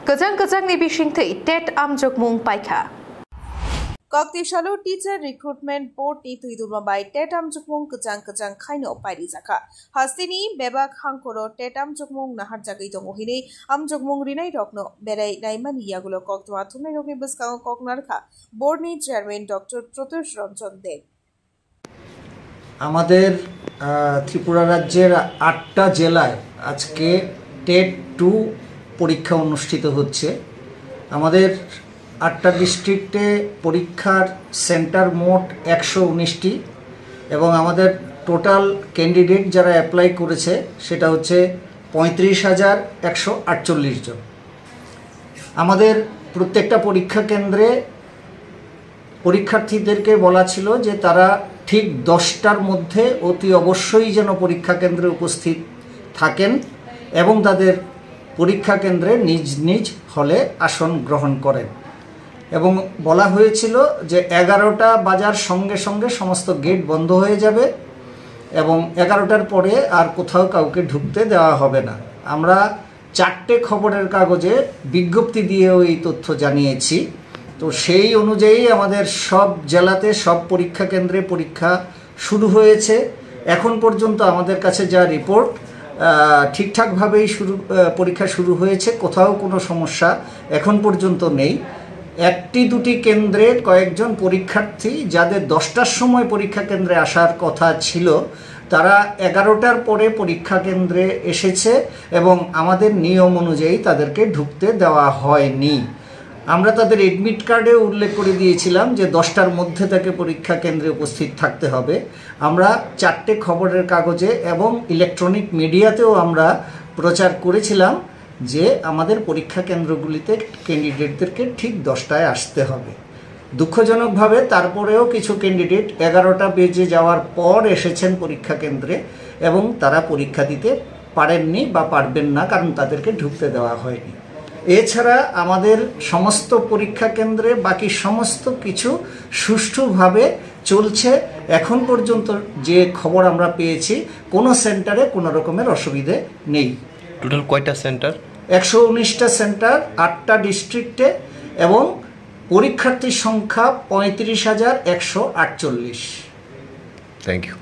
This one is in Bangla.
Kajang ni bisingtei tet amjokmung paikha. Kokti Shalo Teacher Recruitment Board ni tuiduma bai tet amjokmung kajang khaino pairi jaka. Hastini bebak hangkoro tet amjokmung nahar jagai dongohini amjokmung rinai rokno berai naimani yagulo koktwa thumai rokni bskango koknarkha board ni chairman Dr. Protosh Ranjan Deb. আমাদের ত্রিপুরা রাজ্যের ৮টা জেলায় আজকে টেট 2 পরীক্ষা অনুষ্ঠিত হচ্ছে। আমাদের ৮টা ডিস্ট্রিক্টে পরীক্ষার সেন্টার মোট ১১৯টি এবং আমাদের টোটাল ক্যান্ডিডেট যারা অ্যাপ্লাই করেছে সেটা হচ্ছে ৩৫,১৪৮ জন। আমাদের প্রত্যেকটা পরীক্ষা কেন্দ্রে পরীক্ষার্থীদেরকে বলা ছিল যে তারা ঠিক 10টার মধ্যে অতি অবশ্যই যেন পরীক্ষা কেন্দ্রে উপস্থিত থাকেন এবং তাদের পরীক্ষা কেন্দ্রে নিজ নিজ হলে আসন গ্রহণ করেন এবং বলা হয়েছিল যে 11টা বাজার সঙ্গে সঙ্গে সমস্ত গেট বন্ধ হয়ে যাবে এবং 11টার পরে আর কোথাও কাউকে ঢুকতে দেওয়া হবে না। আমরা 4টে খবরের কাগজে বিজ্ঞপ্তি দিয়েও এই তথ্য জানিয়েছি। তো সেই অনুযায়ী আমাদের সব জেলাতে সব পরীক্ষা কেন্দ্রে পরীক্ষা শুরু হয়েছে। এখন পর্যন্ত আমাদের কাছে যা রিপোর্ট ঠিকঠাকভাবেই পরীক্ষা শুরু হয়েছে, কোথাও কোনো সমস্যা এখন পর্যন্ত নেই। একটি দুটি কেন্দ্রে কয়েকজন পরীক্ষার্থী যাদের 10টার সময় পরীক্ষা কেন্দ্রে আসার কথা ছিল তারা 11টার পরে পরীক্ষা কেন্দ্রে এসেছে এবং আমাদের নিয়ম অনুযায়ী তাদেরকে ঢুকতে দেওয়া হয়নি। আমরা তাদের এডমিট কার্ডে উল্লেখ করে দিয়েছিলাম যে 10টার মধ্যে তাকে পরীক্ষা কেন্দ্রে উপস্থিত থাকতে হবে। আমরা 4টে খবরের কাগজে এবং ইলেকট্রনিক মিডিয়াতেও আমরা প্রচার করেছিলাম যে আমাদের পরীক্ষা কেন্দ্রগুলিতে ক্যান্ডিডেটদেরকে ঠিক 10টায় আসতে হবে। দুঃখজনকভাবে তারপরেও কিছু ক্যান্ডিডেট 11টা বেজে যাওয়ার পর এসেছেন পরীক্ষা কেন্দ্রে এবং তারা পরীক্ষা দিতে পারেননি বা পারবেন না, কারণ তাদেরকে ঢুকতে দেওয়া হয়নি। এছাড়া আমাদের সমস্ত পরীক্ষা কেন্দ্রে বাকি সমস্ত কিছু সুষ্ঠুভাবে চলছে। এখন পর্যন্ত যে খবর আমরা পেয়েছি কোনো সেন্টারে কোনো রকমের অসুবিধে নেই। টোটাল কয়টা সেন্টার? 119টা সেন্টার 8টা ডিস্ট্রিক্টে এবং পরীক্ষার্থীর সংখ্যা 35,148। Thank you.